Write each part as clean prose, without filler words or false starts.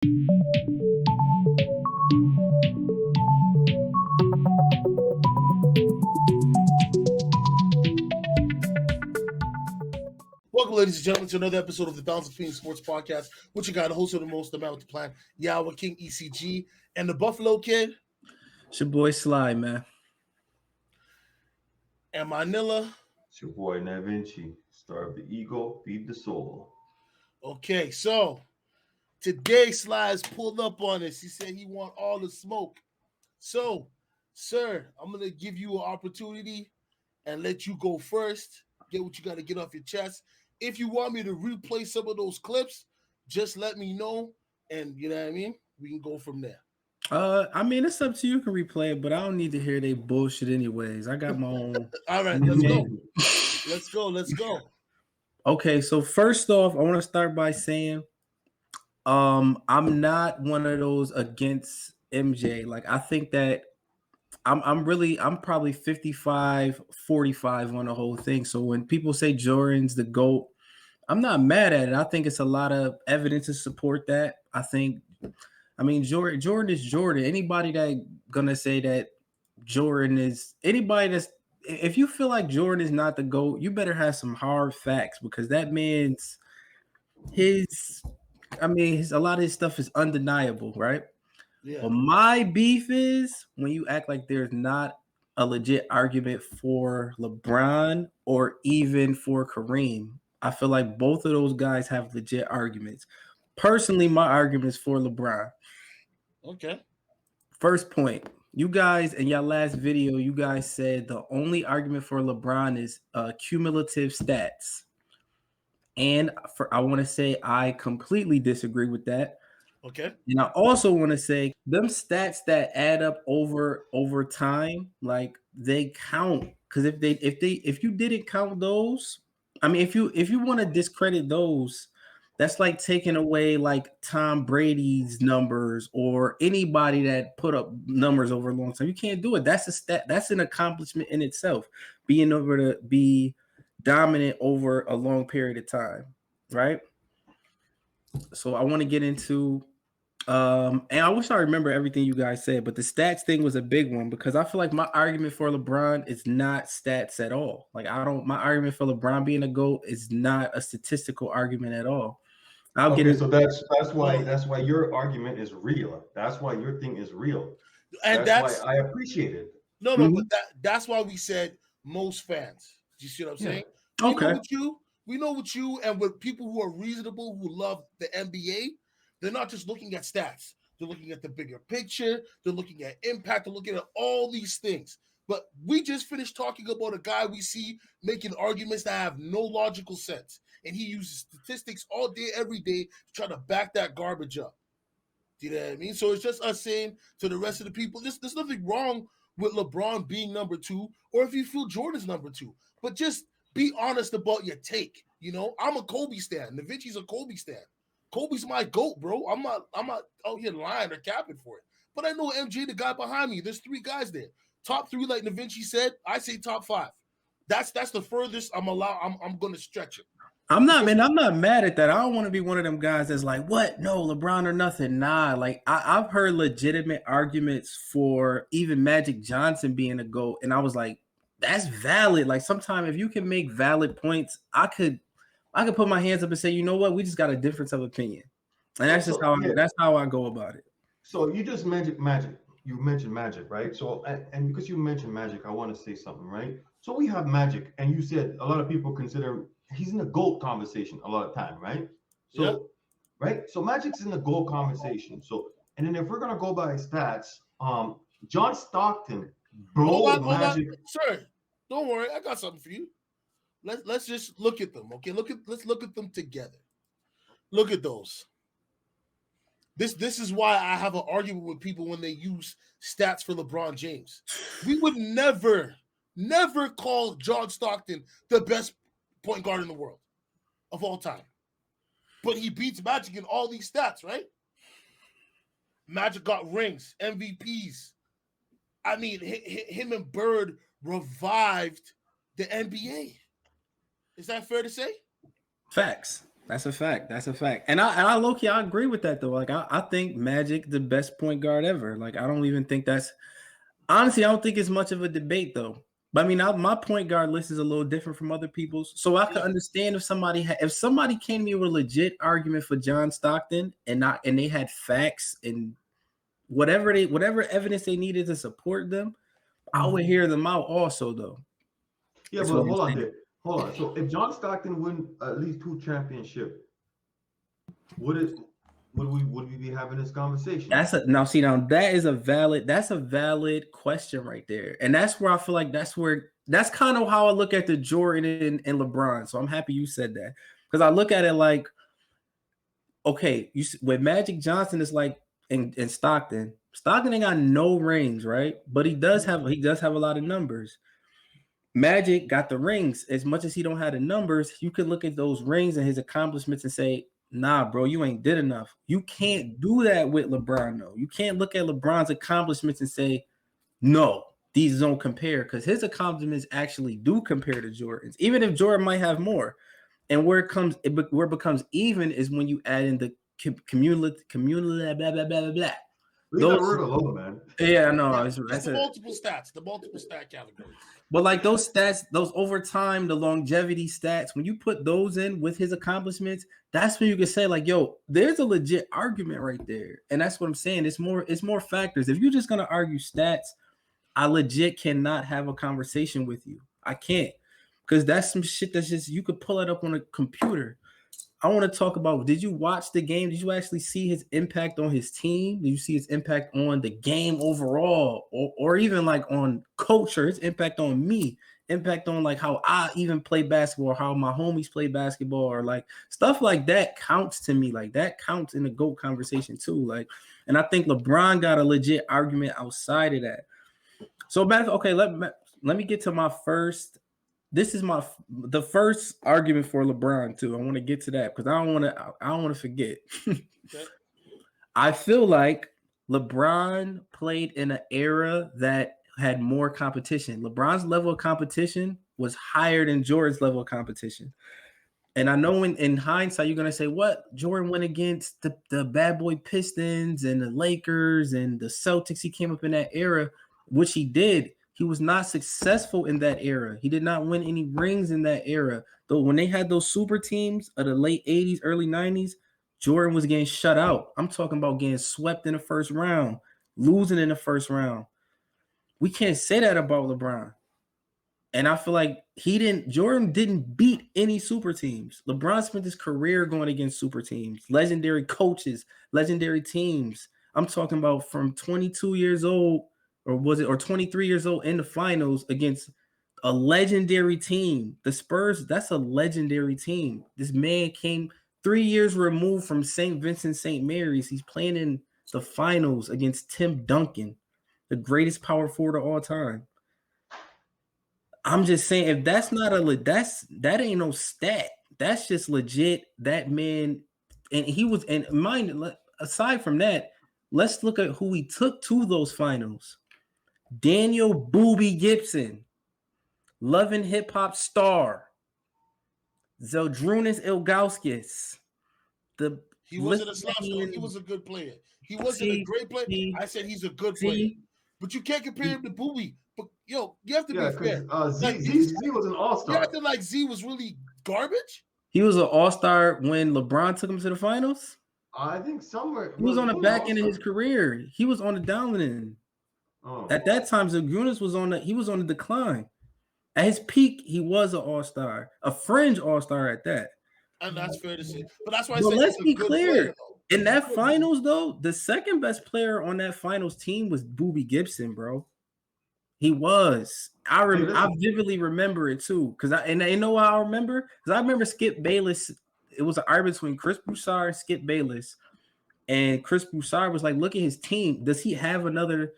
Welcome, ladies and gentlemen, to another episode of the Balance of Phoenix Sports Podcast. What you got, the host of the most, the man with the plan, Yahweh King ECG, and the Buffalo Kid. It's your boy Sly, man. And Manila. It's your boy Navinci. Starve the ego, feed the soul. Okay, so today Sly's pulled up on us. He said he want all the smoke. So, sir, I'm going to give you an opportunity and let you go first. Get what you got to get off your chest. If you want me to replay some of those clips, just let me know. And you know what I mean? We can go from there. I mean, it's up to you. You can replay it, but I don't need to hear they bullshit anyways. I got my own. All right, let's go. Let's go. Okay, so first off, I want to start by saying I'm not one of those against MJ. Like, I think that I'm probably 55-45 on the whole thing. So when people say Jordan's the GOAT, I'm not mad at it. I think it's a lot of evidence to support that. Jordan is Jordan. Anybody that gonna say that Jordan is if you feel like Jordan is not the GOAT, you better have some hard facts, because that man's a lot of his stuff is undeniable, right? Yeah. But my beef is when you act like there's not a legit argument for LeBron or even for Kareem. I feel like both of those guys have legit arguments. Personally, my argument is for LeBron. Okay. First point. You guys, in your last video, you guys said the only argument for LeBron is cumulative stats. And I want to say I completely disagree with that. Okay. And I also want to say them stats that add up over time, like, they count. Because if you didn't count those, I mean, if you want to discredit those, that's like taking away like Tom Brady's numbers or anybody that put up numbers over a long time. You can't do it. That's a stat. That's an accomplishment in itself, being able to be dominant over a long period of time, right? So I want to get into and I wish I remember everything you guys said, but the stats thing was a big one, because I feel like my argument for LeBron is not stats at all. Like, my argument for LeBron being a GOAT is not a statistical argument at all. So that's why your argument is real. That's why your thing is real. And that's why I appreciate it. No, but that's why we said most fans. Do you see what I'm saying? Okay. We know with you and with people who are reasonable, who love the NBA, they're not just looking at stats. They're looking at the bigger picture. They're looking at impact. They're looking at all these things. But we just finished talking about a guy we see making arguments that have no logical sense. And he uses statistics all day, every day to try to back that garbage up. Do you know what I mean? So it's just us saying to the rest of the people, there's nothing wrong with LeBron being number two, or if you feel Jordan's number two. But just be honest about your take. You know, I'm a Kobe stan. Navinci's a Kobe stan. Kobe's my GOAT, bro. I'm not out here lying or capping for it. But I know MJ, the guy behind me. There's three guys there. Top three, like Navinci said, I say top five. That's the furthest I'm gonna stretch it. I'm not mad at that. I don't want to be one of them guys that's like, what? No, LeBron or nothing. Nah, like, I've heard legitimate arguments for even Magic Johnson being a GOAT, and I was like, that's valid. Like, sometimes if you can make valid points, I could put my hands up and say, you know what, we just got a difference of opinion, and that's that's how I go about it. So you just mentioned Magic. You mentioned Magic, right? So and because you mentioned Magic, I want to say something, right? So we have Magic, and you said a lot of people consider he's in the GOAT conversation a lot of time, right? So, yeah. Right? So Magic's in the GOAT conversation. So, and then if we're gonna go by stats, John Stockton, hold on. Sir, don't worry, I got something for you. Let's just look at them, okay? Let's look at them together. Look at those. This is why I have an argument with people when they use stats for LeBron James. We would never call John Stockton the best point guard in the world of all time. But he beats Magic in all these stats, right? Magic got rings, MVPs. I mean, him and Bird revived the NBA. Is that fair to say? Facts. That's a fact. That's a fact. And I low key I agree with that though. Like I think Magic the best point guard ever. Like I don't even think that's honestly I don't think it's much of a debate though. But I mean, my point guard list is a little different from other people's, so I could understand if somebody came to me with a legit argument for John Stockton and they had facts and whatever evidence they needed to support them, I would hear them out also though. Yeah, That's but what I'm hold on saying. there. Hold on. So if John Stockton win at least 2 championships, would it would we be having this conversation? That's a valid question right there. And that's where I feel like that's kind of how I look at the Jordan and LeBron. So I'm happy you said that. Because I look at it like, okay, with Magic Johnson is like in Stockton. Stockton ain't got no rings, right? But he does have a lot of numbers. Magic got the rings. As much as he don't have the numbers, you could look at those rings and his accomplishments and say, nah, bro, you ain't did enough. You can't do that with LeBron, though. You can't look at LeBron's accomplishments and say, no, these don't compare, because his accomplishments actually do compare to Jordan's, even if Jordan might have more. And where it becomes even is when you add in the cumulative blah blah blah blah blah. Leave that word alone, man. Yeah, no, that's the multiple stat categories. But like those stats, those overtime, the longevity stats, when you put those in with his accomplishments, that's when you can say like, yo, there's a legit argument right there. And that's what I'm saying. It's more factors. If you're just gonna argue stats, I legit cannot have a conversation with you. I can't, because that's some shit that's just you could pull it up on a computer. I want to talk about, did you watch the game? Did you actually see his impact on his team? Did you see his impact on the game overall? Or even like on culture, his impact on me, impact on like how I even play basketball, or how my homies play basketball, or like stuff like that counts to me. Like that counts in the GOAT conversation too. Like, and I think LeBron got a legit argument outside of that. So, okay, let me get to my first. This is the first argument for LeBron too. I want to get to that because I don't want to forget. Okay. I feel like LeBron played in an era that had more competition. LeBron's level of competition was higher than Jordan's level of competition. And I know in hindsight, you're going to say, what? Jordan went against the bad boy Pistons and the Lakers and the Celtics. He came up in that era, which he did. He was not successful in that era. He did not win any rings in that era. Though when they had those super teams of the late 80s, early 90s, Jordan was getting shut out. I'm talking about getting swept in the first round, losing in the first round. We can't say that about LeBron. And I feel like Jordan didn't beat any super teams. LeBron spent his career going against super teams, legendary coaches, legendary teams. I'm talking about from 22 years old, or 23 years old in the finals against a legendary team. The Spurs, that's a legendary team. This man came 3 years removed from St. Vincent St. Mary's. He's playing in the finals against Tim Duncan, the greatest power forward of all time. I'm just saying, if that's not that ain't no stat. That's just legit. That man, and he was, and mind, aside from that, let's look at who he took to those finals. Daniel Booby Gibson, Love and Hip Hop star, Zeldrunas Ilgauskas. He wasn't a star. He was a good player. He wasn't a great player. I said he's a good player, but you can't compare him to Booby. But yo, you have to be fair. Z was an all-star. You acting like Z was really garbage. He was an all-star when LeBron took him to the finals. I think somewhere he was on the back end of his career. He was on the down end. Oh. At that time, Zeldrunas was on the decline. At his peak, he was an all-star, a fringe all-star at that. And that's fair to say. But that's why I said let's be clear. Player, in that finals, though, the second best player on that finals team was Booby Gibson, bro. He was. I vividly remember it too, because you know what I remember? Because I remember Skip Bayless. It was an argument between Chris Broussard and Skip Bayless, and Chris Broussard was like, "Look at his team. Does he have another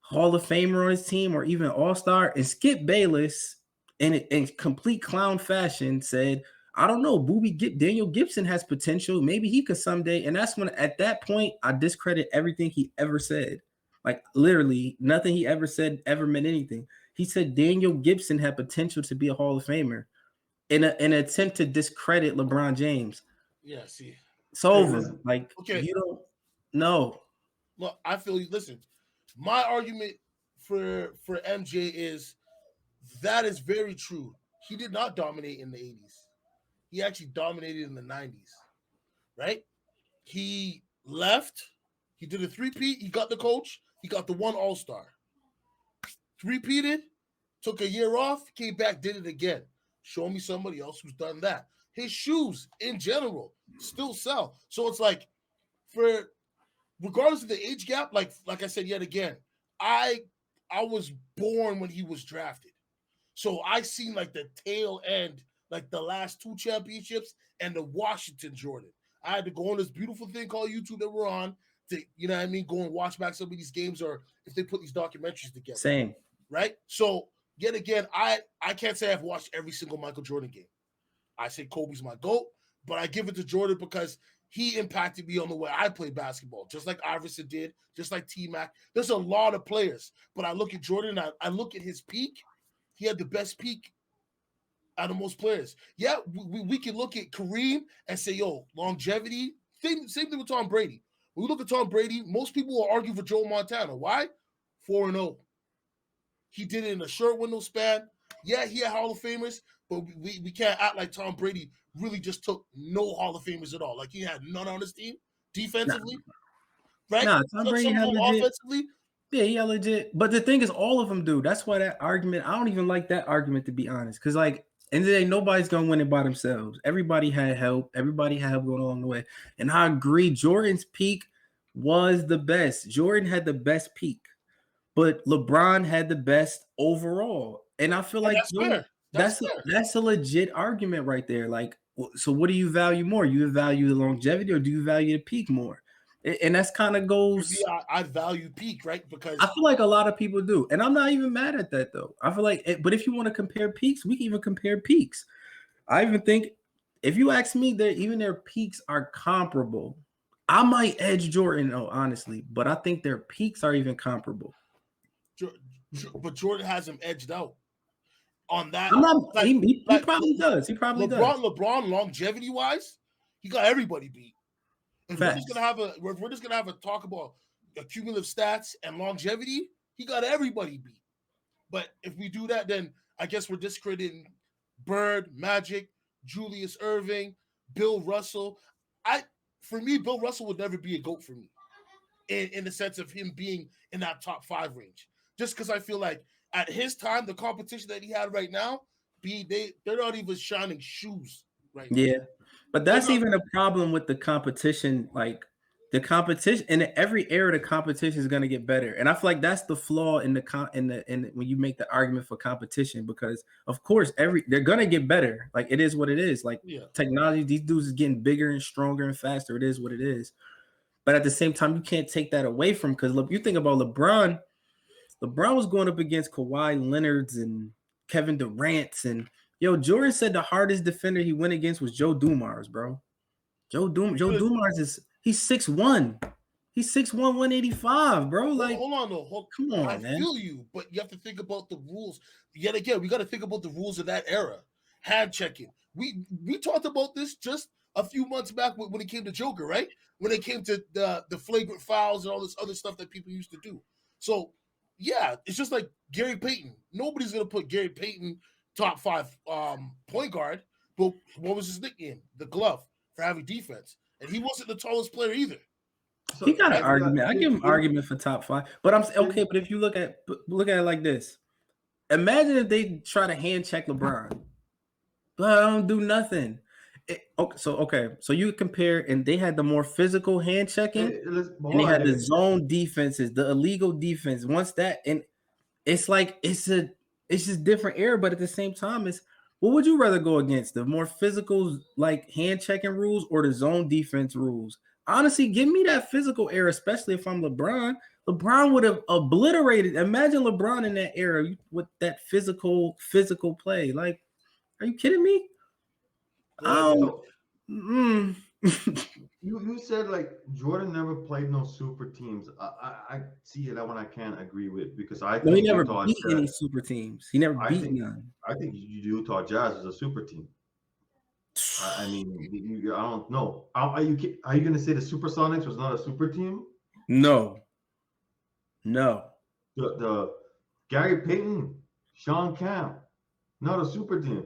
Hall of Famer on his team, or even All-Star?" And Skip Bayless, in complete clown fashion, said, I don't know. Daniel Gibson has potential. Maybe he could someday. And that's when, at that point, I discredit everything he ever said. Like, literally, nothing he ever said ever meant anything. He said Daniel Gibson had potential to be a Hall of Famer in an attempt to discredit LeBron James. Yeah, see. It's Hey, over. listen. Like Okay, you don't know. look, I feel you. Listen, my argument for MJ is that is very true. He did not dominate in the 80s. He actually dominated in the 90s, right? He left. He did a three-peat. He got the coach. He got the one All-Star. Repeated, took a year off, came back, did it again. Show me somebody else who's done that. His shoes in general still sell. So it's like, for regardless of the age gap, like I said yet again, I I was born when he was drafted. So I seen like the tail end, like the last two championships and the Washington Jordan. I had to go on this beautiful thing called YouTube that we're on to, you know what I mean, go and watch back some of these games or if they put these documentaries together. Same. Right? So yet again, I can't say I've watched every single Michael Jordan game. I say Kobe's my GOAT, but I give it to Jordan because he impacted me on the way I play basketball, just like Iverson did, just like T-Mac. There's a lot of players, but I look at Jordan, I look at his peak. He had the best peak out of most players. Yeah, we can look at Kareem and say, yo, longevity. Same thing with Tom Brady. When we look at Tom Brady, most people will argue for Joe Montana. Why? 4-0. He did it in a short window span. Yeah, he had Hall of Famers, but we can't act like Tom Brady really just took no Hall of Famers at all. Like he had none on his team Nah, defensively, right? nah. Tom Took Brady some of had them legit. offensively. Yeah, he had legit. But the thing is, all of them do. That's why that argument. I don't even like that argument to be honest. Because like, end of the day, nobody's gonna win it by themselves. Everybody had help. Everybody had help going along the way. And I agree. Jordan's peak was the best. Jordan had the best peak. But LeBron had the best overall. And I feel And like that's fair. That's fair. that's a legit argument right there. Like, so what do you value more? You value the longevity or do you value the peak more? And that's kind of For me, goes. I value peak, right? I Because feel like a lot of people do, and I'm not even mad at that though. I feel like, but if you want to compare peaks, we can even compare peaks. I even think if you ask me, that even their peaks are comparable. I might edge Jordan, though, honestly, but I think their peaks are even comparable. but Jordan has him edged out on that. I'm not. Like He probably does. He probably does. LeBron longevity wise, he got everybody beat. If we're just Facts. gonna have a talk about cumulative stats and longevity, he got everybody beat. But if we do that, then I guess we're discrediting Bird, Magic, Julius Irving, Bill Russell. For me, Bill Russell would never be a GOAT for me in the sense of him being in that top 5 range. Just because I feel like at his time, the competition that he had right now, they're not even shining shoes right now. Yeah, but that's even a problem with the competition. Like the competition in every era, the competition is going to get better, and I feel like that's the flaw in when you make the argument for competition, because of course they're going to get better. Like it is what it is. Like technology, these dudes is getting bigger and stronger and faster. It is what it is. But at the same time, you can't take that away from, because look, you think about LeBron. LeBron was going up against Kawhi Leonard's and Kevin Durant's, and Jordan said the hardest defender he went against was Joe Dumars, bro. Joe Dumars he's 6'1". He's 6'1", 185, bro. Like, hold on though. Come on, I man. feel you, but you have to think about the rules. Yet again, we got to think about the rules of that era. Hand checking. We talked about this just a few months back when it came to Joker, right? When it came to the flagrant fouls and all this other stuff that people used to do. So yeah, it's just like Gary Payton. Nobody's gonna put Gary Payton top 5 point guard, but what was his nickname? The Glove, for having defense, and he wasn't the tallest player either. So he got an argument. I give him argument for top 5, but I'm okay. But if you look at it like this, imagine if they try to hand check LeBron, but I don't do nothing. So you compare, and they had the more physical hand checking, and they had the zone defenses, the illegal defense. Once that, and it's like it's just different era, but at the same time, what would you rather go against, the more physical like hand checking rules or the zone defense rules? Honestly, give me that physical era, especially if I'm LeBron. LeBron would have obliterated. Imagine LeBron in that era with that physical play. Like, are you kidding me? You said like Jordan never played no super teams. I see that one I can't agree with, because I think he never beat any super teams. He never beat none. I think Utah Jazz is a super team. I mean, I don't know. Are you going to say the Supersonics was not a super team? No. The Gary Payton, Sean Camp, not a super team.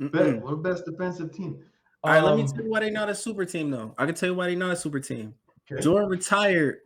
Mm-mm. What best defensive team? All right, let me tell you why they're not a super team, though. I can tell you why they're not a super team. Okay. Jordan retired.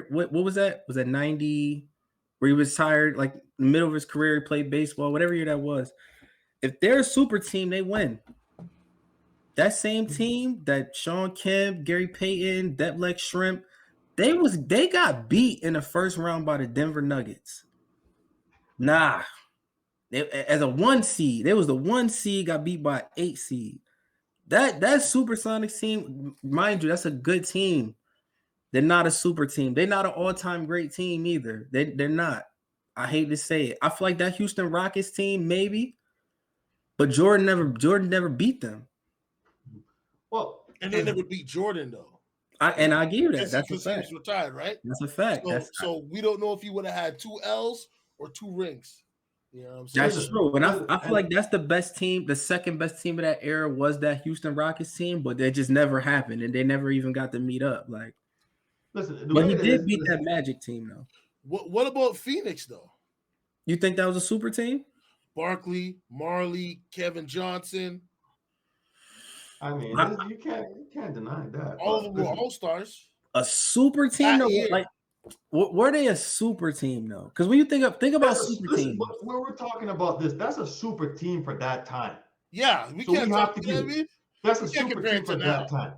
What was that? Was that 90 where he retired, like in the middle of his career, he played baseball, whatever year that was. If they're a super team, they win. That same team that Sean Kemp, Gary Payton, Detlek Shrimp, they got beat in the first round by the Denver Nuggets. Nah. As a 1 seed, they was the 1 seed, got beat by 8 seed. That Supersonics team, mind you, that's a good team. They're not a super team. They're not an all-time great team either. They're not. I hate to say it. I feel like that Houston Rockets team, maybe, but Jordan never beat them. Well, And they never beat Jordan though. I give you that. That's a Because he fact. was retired, right? That's a fact. So we don't know if he would have had 2 L's or 2 rings. You know what I'm saying? That's true. And I feel like that's the best team. The second best team of that era was that Houston Rockets team, but that just never happened, and they never even got to meet up. Like, listen, but he did beat that Magic team though. What about Phoenix though? You think that was a super team? Barkley, Marley, Kevin Johnson. I mean, you can't deny that. All of them were all-stars. A super team though, like were they a super team though? Because when you think about super teams, where we're talking about this, that's a super team for that time. Yeah, that's a super team for that time.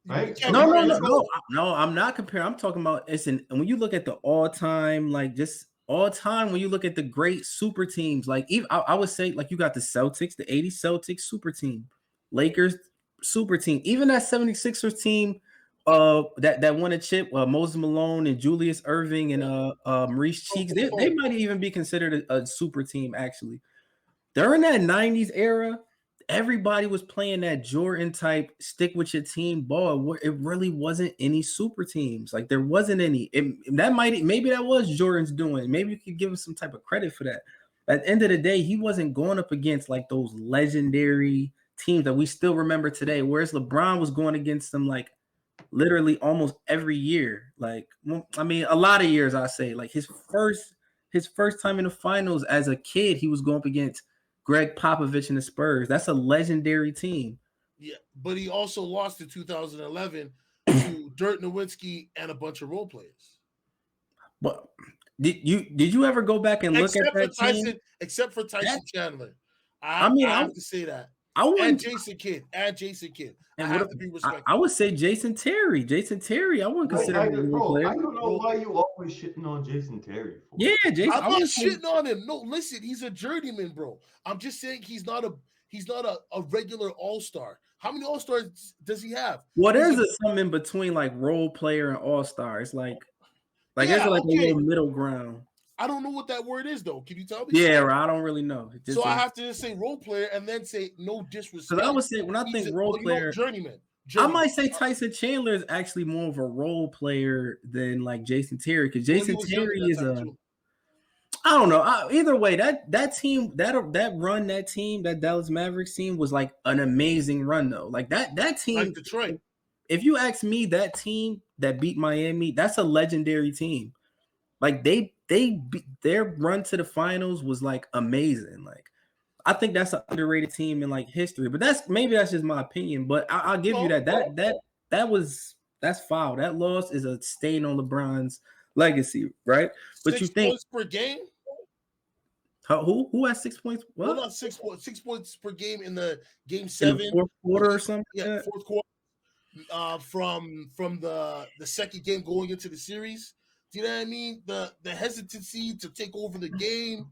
Right? No, I'm not comparing. I'm talking about and when you look at the all-time, like just all-time, when you look at the great super teams, like even I would say, like you got the Celtics, the 80 Celtics super team, Lakers super team, even that 76ers team that won a chip, Moses Malone and Julius Irving and Maurice Cheeks, they might even be considered a super team actually. During that 90s era, everybody was playing that Jordan type stick with your team ball. It really wasn't any super teams. Like there wasn't any. Maybe that was Jordan's doing. Maybe you could give him some type of credit for that. At the end of the day, he wasn't going up against like those legendary teams that we still remember today. Whereas LeBron was going against them like literally almost every year. Like, I mean, a lot of years, I say. Like his first time in the finals as a kid, he was going up against Greg Popovich and the Spurs. That's a legendary team. Yeah, but he also lost in 2011 to Dirk Nowitzki and a bunch of role players. But did you ever go back and look at that team? Except for Tyson Chandler. I have to say that. And Jason Kidd. I have to be respectful. I would say Jason Terry. I wouldn't consider him a role player. I don't know why you always shitting on Jason Terry. Yeah, Jason. I'm not shitting on him. No, listen, he's a journeyman, bro. I'm just saying he's not a regular all-star. How many all-stars does he have? Well, there's something in between like role player and all-star. It's like there's like a little middle ground. I don't know what that word is though. Can you tell me? Yeah, I don't really know. So I have to just say role player and then say no disrespect. Because I would say when I think role player, journeyman. I might say Tyson Chandler is actually more of a role player than like Jason Terry. Because Jason Terry is I don't know. Either way, that team, that team, that Dallas Mavericks team was like an amazing run though. Like that team, like Detroit. If you ask me, that team that beat Miami, that's a legendary team. Like their run to the finals was like amazing. Like I think that's an underrated team in like history. But that's just my opinion. But I'll give you that. That's foul. That loss is a stain on LeBron's legacy, right? But 6 you think points per game? Who has 6 points? What? Well, not 6 points. 6 points per game in the game 7, in the fourth quarter or something. Yeah, fourth quarter. From the second game going into the series. Do you know what I mean? The hesitancy to take over the game.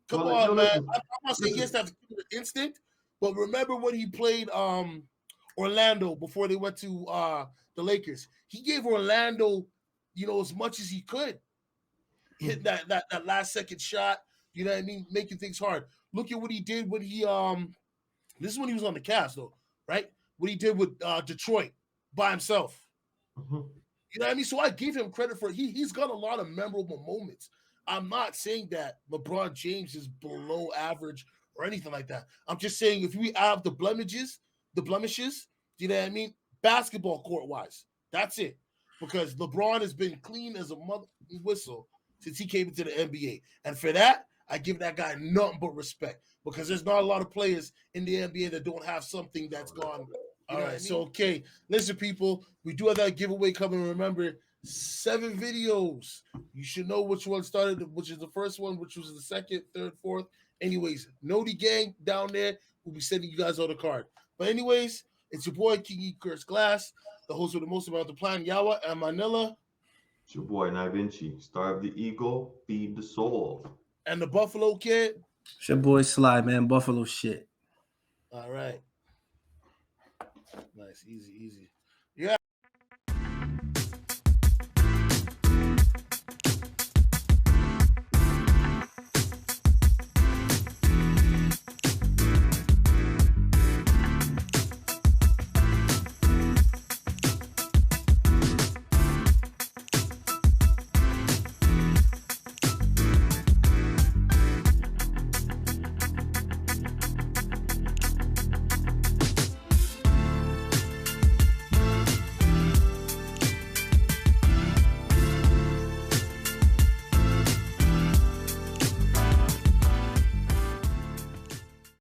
Come on, man. I'm not saying he has to have instinct, but remember when he played Orlando before they went to the Lakers? He gave Orlando, as much as he could. Hit that last second shot, you know what I mean? Making things hard. Look at what he did when he this is when he was on the Cavs though, right? What he did with Detroit by himself. Mm-hmm. You know what I mean? So I give him credit for he's got a lot of memorable moments. I'm not saying that LeBron James is below average or anything like that. I'm just saying if we add the blemishes, you know what I mean? Basketball court wise, that's it. Because LeBron has been clean as a mother whistle since he came into the NBA, and for that, I give that guy nothing but respect because there's not a lot of players in the NBA that don't have something that's gone. All right, so okay, listen, people, we do have that giveaway coming. Remember, 7 videos. You should know which one started, which is the first one, which was the second, third, fourth. Anyways, Noti Gang down there will be sending you guys all the card. But anyways, it's your boy King E. Curse Glass, the host with the most about the plan, Yawa and Manila, It's your boy Na Vinci. Starve the ego, feed the soul. and the Buffalo Kid. It's your boy Sly, man. Buffalo shit. All right. Nice, easy, easy.